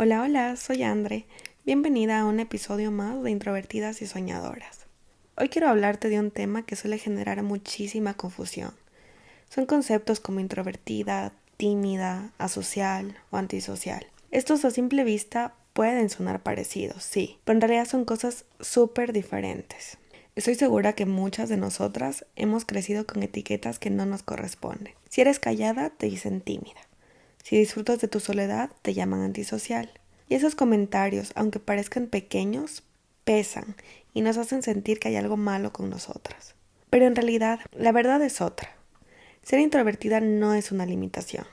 Hola, hola, soy Andre. Bienvenida a un episodio más de Introvertidas y Soñadoras. Hoy quiero hablarte de un tema que suele generar muchísima confusión. Son conceptos como introvertida, tímida, asocial o antisocial. Estos a simple vista pueden sonar parecidos, sí, pero en realidad son cosas súper diferentes. Estoy segura que muchas de nosotras hemos crecido con etiquetas que no nos corresponden. Si eres callada, te dicen tímida. Si disfrutas de tu soledad, te llaman antisocial. Y esos comentarios, aunque parezcan pequeños, pesan y nos hacen sentir que hay algo malo con nosotras. Pero en realidad, la verdad es otra. Ser introvertida no es una limitación.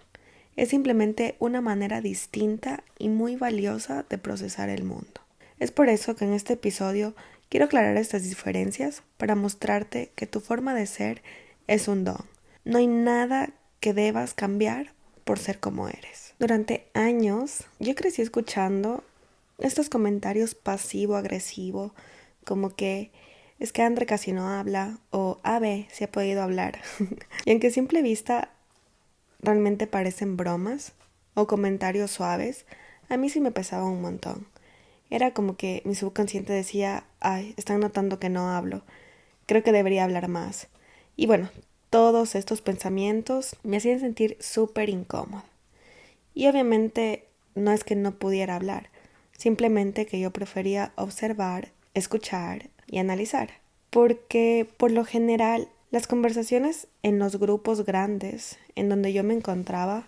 Es simplemente una manera distinta y muy valiosa de procesar el mundo. Es por eso que en este episodio quiero aclarar estas diferencias para mostrarte que tu forma de ser es un don. No hay nada que debas cambiar por ser como eres. Durante años yo crecí escuchando estos comentarios pasivo-agresivo, como que es que Andre casi no habla o Ave se ha podido hablar. Y aunque a simple vista realmente parecen bromas o comentarios suaves, a mí sí me pesaba un montón. Era como que mi subconsciente decía, ay, están notando que no hablo, creo que debería hablar más. Y bueno, todos estos pensamientos me hacían sentir súper incómoda. Y obviamente no es que no pudiera hablar, simplemente que yo prefería observar, escuchar y analizar. Porque por lo general las conversaciones en los grupos grandes en donde yo me encontraba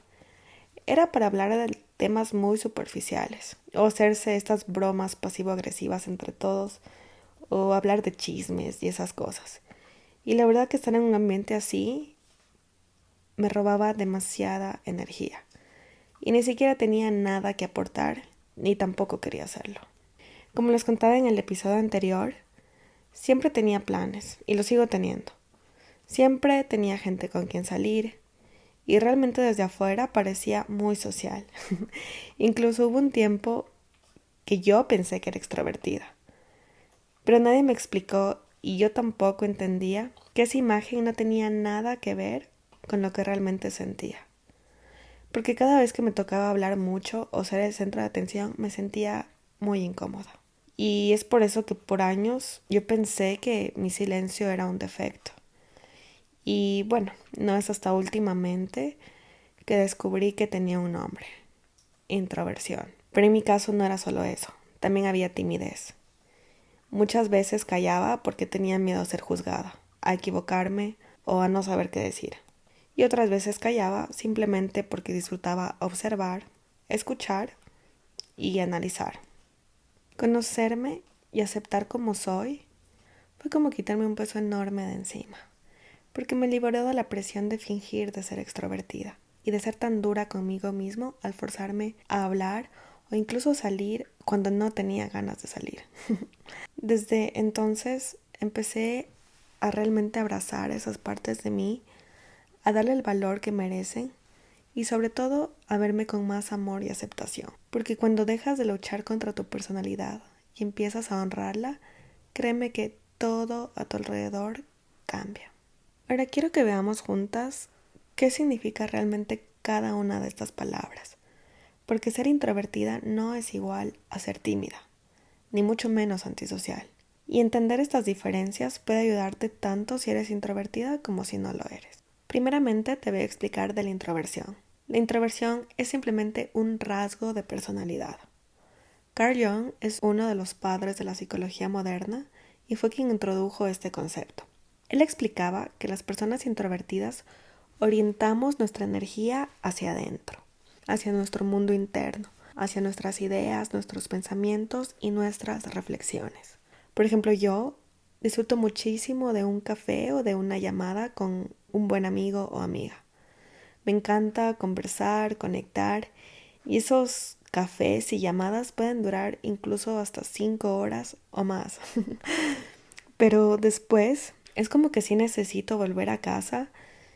era para hablar de temas muy superficiales o hacerse estas bromas pasivo-agresivas entre todos o hablar de chismes y esas cosas. Y la verdad que estar en un ambiente así me robaba demasiada energía. Y ni siquiera tenía nada que aportar, ni tampoco quería hacerlo. Como les contaba en el episodio anterior, siempre tenía planes, y lo sigo teniendo. Siempre tenía gente con quien salir, y realmente desde afuera parecía muy social. Incluso hubo un tiempo que yo pensé que era extrovertida. Pero nadie me explicó, y yo tampoco entendía, que esa imagen no tenía nada que ver con lo que realmente sentía. Porque cada vez que me tocaba hablar mucho o ser el centro de atención me sentía muy incómoda. Y es por eso que por años yo pensé que mi silencio era un defecto. Y bueno, no es hasta últimamente que descubrí que tenía un nombre: introversión. Pero en mi caso no era solo eso, también había timidez. Muchas veces callaba porque tenía miedo a ser juzgada, a equivocarme o a no saber qué decir. Y otras veces callaba simplemente porque disfrutaba observar, escuchar y analizar. Conocerme y aceptar como soy fue como quitarme un peso enorme de encima, porque me liberó de la presión de fingir de ser extrovertida y de ser tan dura conmigo mismo al forzarme a hablar o incluso salir cuando no tenía ganas de salir. Desde entonces empecé a realmente abrazar esas partes de mí, a darle el valor que merecen y sobre todo a verme con más amor y aceptación. Porque cuando dejas de luchar contra tu personalidad y empiezas a honrarla, créeme que todo a tu alrededor cambia. Ahora quiero que veamos juntas qué significa realmente cada una de estas palabras. Porque ser introvertida no es igual a ser tímida, ni mucho menos antisocial. Y entender estas diferencias puede ayudarte tanto si eres introvertida como si no lo eres. Primeramente te voy a explicar de la introversión. La introversión es simplemente un rasgo de personalidad. Carl Jung es uno de los padres de la psicología moderna y fue quien introdujo este concepto. Él explicaba que las personas introvertidas orientamos nuestra energía hacia adentro, hacia nuestro mundo interno, hacia nuestras ideas, nuestros pensamientos y nuestras reflexiones. Por ejemplo, yo disfruto muchísimo de un café o de una llamada con un buen amigo o amiga. Me encanta conversar, conectar, y esos cafés y llamadas pueden durar incluso hasta 5 horas o más. Pero después es como que sí necesito volver a casa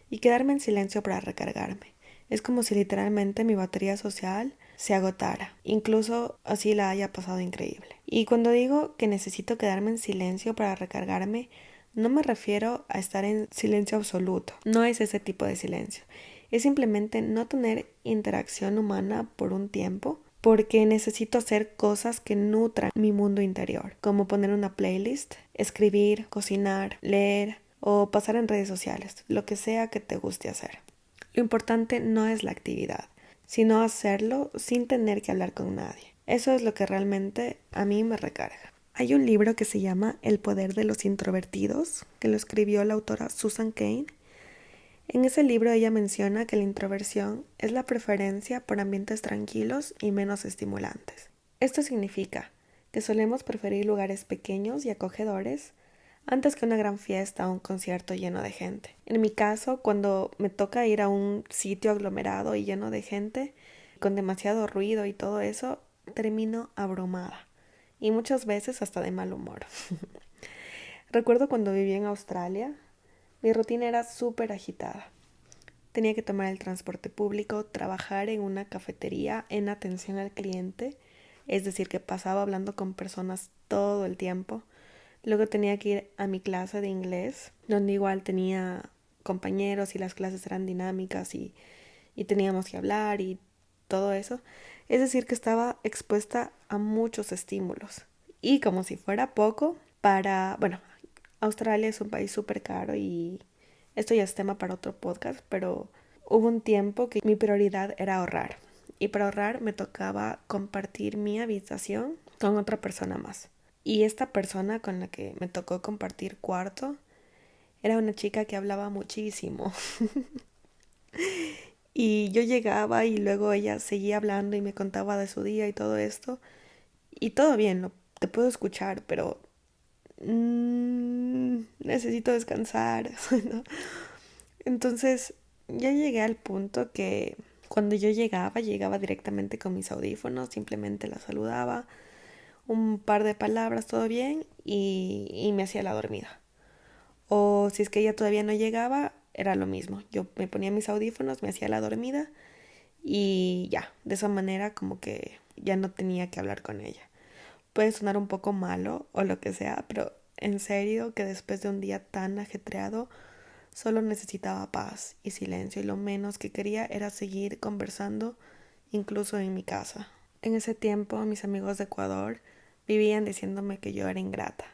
y quedarme en silencio para recargarme. Es como si literalmente mi batería social se agotara, incluso así la haya pasado increíble. Y cuando digo que necesito quedarme en silencio para recargarme, no me refiero a estar en silencio absoluto, no es ese tipo de silencio. Es simplemente no tener interacción humana por un tiempo porque necesito hacer cosas que nutran mi mundo interior, como poner una playlist, escribir, cocinar, leer o pasar en redes sociales, lo que sea que te guste hacer. Lo importante no es la actividad, sino hacerlo sin tener que hablar con nadie. Eso es lo que realmente a mí me recarga. Hay un libro que se llama El poder de los introvertidos, que lo escribió la autora Susan Cain. En ese libro ella menciona que la introversión es la preferencia por ambientes tranquilos y menos estimulantes. Esto significa que solemos preferir lugares pequeños y acogedores antes que una gran fiesta o un concierto lleno de gente. En mi caso, cuando me toca ir a un sitio aglomerado y lleno de gente, con demasiado ruido y todo eso, termino abrumada y muchas veces hasta de mal humor. Recuerdo cuando viví en Australia, mi rutina era súper agitada. Tenía que tomar el transporte público, trabajar en una cafetería en atención al cliente, es decir, que pasaba hablando con personas todo el tiempo. Luego tenía que ir a mi clase de inglés, donde igual tenía compañeros y las clases eran dinámicas y teníamos que hablar y todo eso. Es decir, que estaba expuesta a muchos estímulos. Y como si fuera poco, Australia es un país súper caro y esto ya es tema para otro podcast, pero hubo un tiempo que mi prioridad era ahorrar. Y para ahorrar me tocaba compartir mi habitación con otra persona más. Y esta persona con la que me tocó compartir cuarto era una chica que hablaba muchísimo. Y yo llegaba y luego ella seguía hablando y me contaba de su día y todo esto. Y todo bien, te puedo escuchar, pero necesito descansar, ¿no? Entonces ya llegué al punto que cuando yo llegaba directamente con mis audífonos, simplemente la saludaba, un par de palabras, todo bien, y me hacía la dormida. O si es que ella todavía no llegaba, era lo mismo. Yo me ponía mis audífonos, me hacía la dormida y ya, de esa manera como que ya no tenía que hablar con ella. Puede sonar un poco malo o lo que sea, pero en serio que después de un día tan ajetreado solo necesitaba paz y silencio y lo menos que quería era seguir conversando incluso en mi casa. En ese tiempo mis amigos de Ecuador vivían diciéndome que yo era ingrata,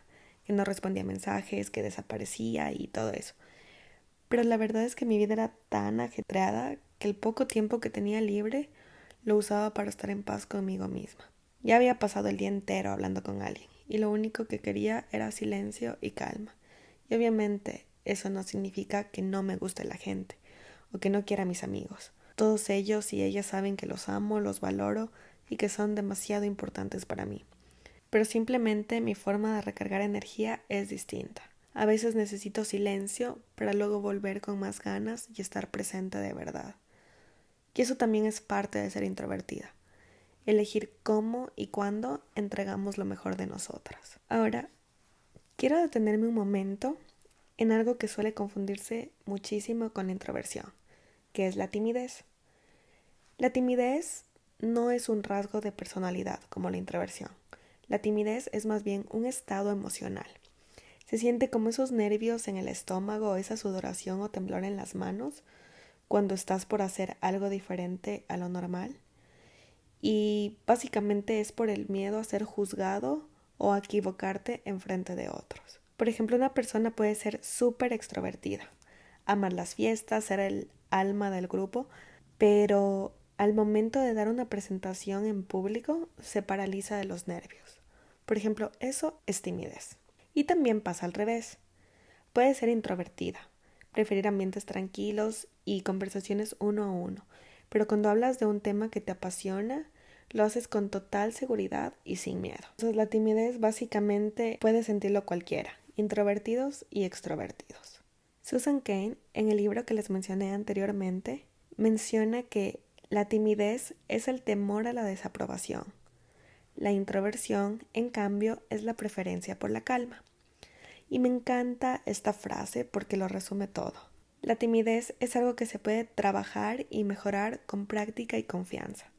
que no respondía mensajes, que desaparecía y todo eso. Pero la verdad es que mi vida era tan ajetreada que el poco tiempo que tenía libre lo usaba para estar en paz conmigo misma. Ya había pasado el día entero hablando con alguien y lo único que quería era silencio y calma. Y obviamente eso no significa que no me guste la gente o que no quiera a mis amigos. Todos ellos y ellas saben que los amo, los valoro y que son demasiado importantes para mí. Pero simplemente mi forma de recargar energía es distinta. A veces necesito silencio para luego volver con más ganas y estar presente de verdad. Y eso también es parte de ser introvertida. Elegir cómo y cuándo entregamos lo mejor de nosotras. Ahora, quiero detenerme un momento en algo que suele confundirse muchísimo con la introversión, que es la timidez. La timidez no es un rasgo de personalidad como la introversión. La timidez es más bien un estado emocional. Se siente como esos nervios en el estómago, esa sudoración o temblor en las manos cuando estás por hacer algo diferente a lo normal. Y básicamente es por el miedo a ser juzgado o a equivocarte en frente de otros. Por ejemplo, una persona puede ser súper extrovertida, amar las fiestas, ser el alma del grupo, pero al momento de dar una presentación en público se paraliza de los nervios. Por ejemplo, eso es timidez. Y también pasa al revés. Puede ser introvertida, preferir ambientes tranquilos y conversaciones uno a uno, pero cuando hablas de un tema que te apasiona, lo haces con total seguridad y sin miedo. Entonces la timidez básicamente puede sentirlo cualquiera, introvertidos y extrovertidos. Susan Cain, en el libro que les mencioné anteriormente, menciona que la timidez es el temor a la desaprobación. La introversión, en cambio, es la preferencia por la calma. Y me encanta esta frase porque lo resume todo. La timidez es algo que se puede trabajar y mejorar con práctica y confianza.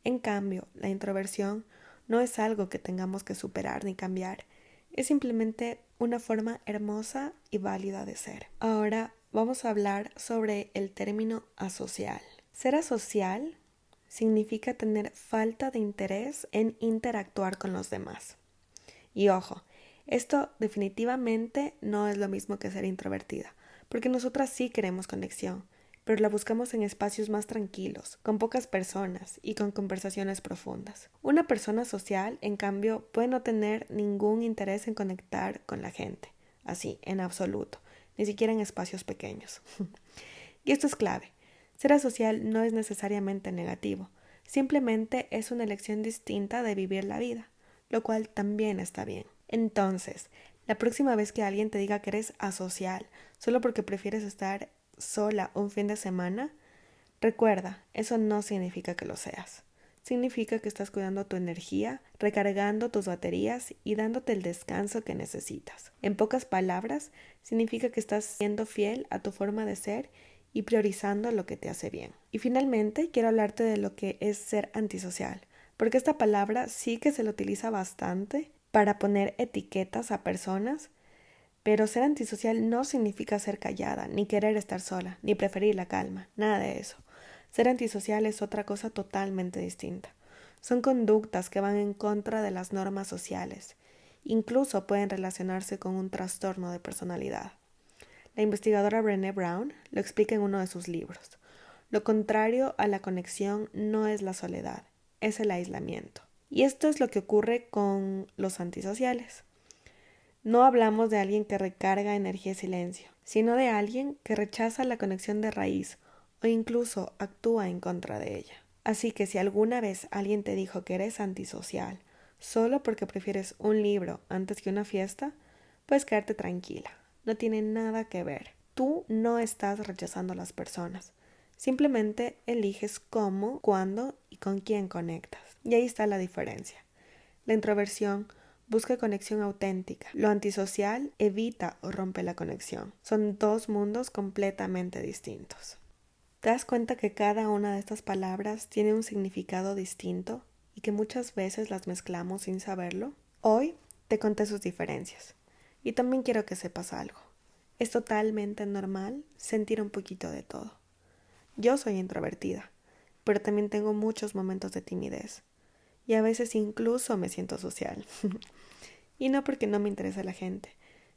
En cambio, la introversión no es algo que tengamos que superar ni cambiar. Es simplemente una forma hermosa y válida de ser. Ahora vamos a hablar sobre el término asocial. Ser asocial significa tener falta de interés en interactuar con los demás. Y ojo, esto definitivamente no es lo mismo que ser introvertida, porque nosotras sí queremos conexión, pero la buscamos en espacios más tranquilos, con pocas personas y con conversaciones profundas. Una persona social, en cambio, puede no tener ningún interés en conectar con la gente, así, en absoluto, ni siquiera en espacios pequeños. Y esto es clave. Ser asocial no es necesariamente negativo, simplemente es una elección distinta de vivir la vida, lo cual también está bien. Entonces, la próxima vez que alguien te diga que eres asocial solo porque prefieres estar sola un fin de semana, recuerda, eso no significa que lo seas. Significa que estás cuidando tu energía, recargando tus baterías y dándote el descanso que necesitas. En pocas palabras, significa que estás siendo fiel a tu forma de ser y priorizando lo que te hace bien. Y finalmente, quiero hablarte de lo que es ser antisocial, porque esta palabra sí que se la utiliza bastante para poner etiquetas a personas, pero ser antisocial no significa ser callada, ni querer estar sola, ni preferir la calma, nada de eso. Ser antisocial es otra cosa totalmente distinta. Son conductas que van en contra de las normas sociales. Incluso pueden relacionarse con un trastorno de personalidad. La investigadora Brené Brown lo explica en uno de sus libros. Lo contrario a la conexión no es la soledad, es el aislamiento. Y esto es lo que ocurre con los antisociales. No hablamos de alguien que recarga energía y silencio, sino de alguien que rechaza la conexión de raíz o incluso actúa en contra de ella. Así que si alguna vez alguien te dijo que eres antisocial solo porque prefieres un libro antes que una fiesta, puedes quedarte tranquila. No tiene nada que ver. Tú no estás rechazando a las personas. Simplemente eliges cómo, cuándo y con quién conectas. Y ahí está la diferencia. La introversión busca conexión auténtica. Lo antisocial evita o rompe la conexión. Son dos mundos completamente distintos. ¿Te das cuenta que cada una de estas palabras tiene un significado distinto y que muchas veces las mezclamos sin saberlo? Hoy te conté sus diferencias y también quiero que sepas algo. Es totalmente normal sentir un poquito de todo. Yo soy introvertida, pero también tengo muchos momentos de timidez y a veces incluso me siento social. Y no porque no me interesa la gente,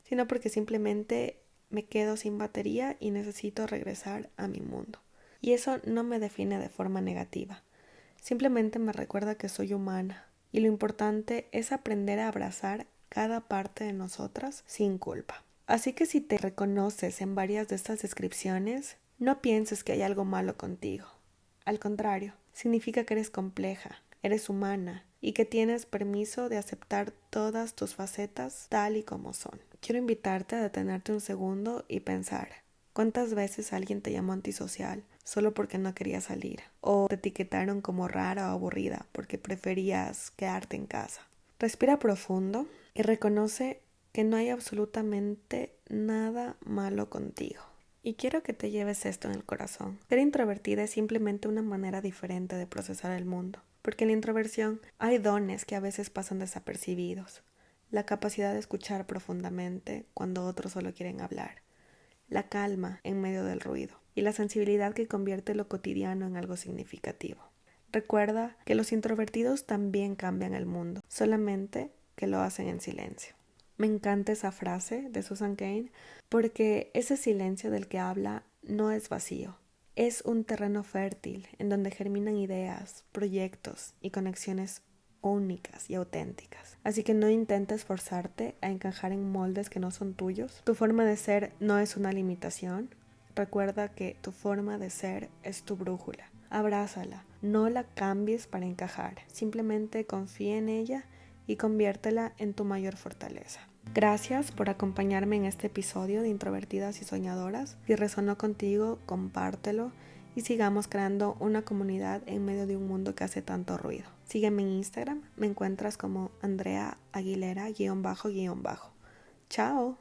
sino porque simplemente me quedo sin batería y necesito regresar a mi mundo. Y eso no me define de forma negativa, simplemente me recuerda que soy humana y lo importante es aprender a abrazar cada parte de nosotras sin culpa. Así que si te reconoces en varias de estas descripciones, no pienses que hay algo malo contigo. Al contrario, significa que eres compleja, eres humana y que tienes permiso de aceptar todas tus facetas tal y como son. Quiero invitarte a detenerte un segundo y pensar, ¿cuántas veces alguien te llamó antisocial solo porque no querías salir? ¿O te etiquetaron como rara o aburrida porque preferías quedarte en casa? Respira profundo y reconoce que no hay absolutamente nada malo contigo. Y quiero que te lleves esto en el corazón. Ser introvertida es simplemente una manera diferente de procesar el mundo. Porque en la introversión hay dones que a veces pasan desapercibidos. La capacidad de escuchar profundamente cuando otros solo quieren hablar. La calma en medio del ruido. Y la sensibilidad que convierte lo cotidiano en algo significativo. Recuerda que los introvertidos también cambian el mundo, solamente que lo hacen en silencio. Me encanta esa frase de Susan Cain porque ese silencio del que habla no es vacío. Es un terreno fértil en donde germinan ideas, proyectos y conexiones únicas y auténticas. Así que no intentes forzarte a encajar en moldes que no son tuyos. Tu forma de ser no es una limitación. Recuerda que tu forma de ser es tu brújula. Abrázala, no la cambies para encajar. Simplemente confía en ella y conviértela en tu mayor fortaleza. Gracias por acompañarme en este episodio de Introvertidas y Soñadoras. Si resonó contigo, compártelo y sigamos creando una comunidad en medio de un mundo que hace tanto ruido. Sígueme en Instagram, me encuentras como Andrea Aguilera __. Chao.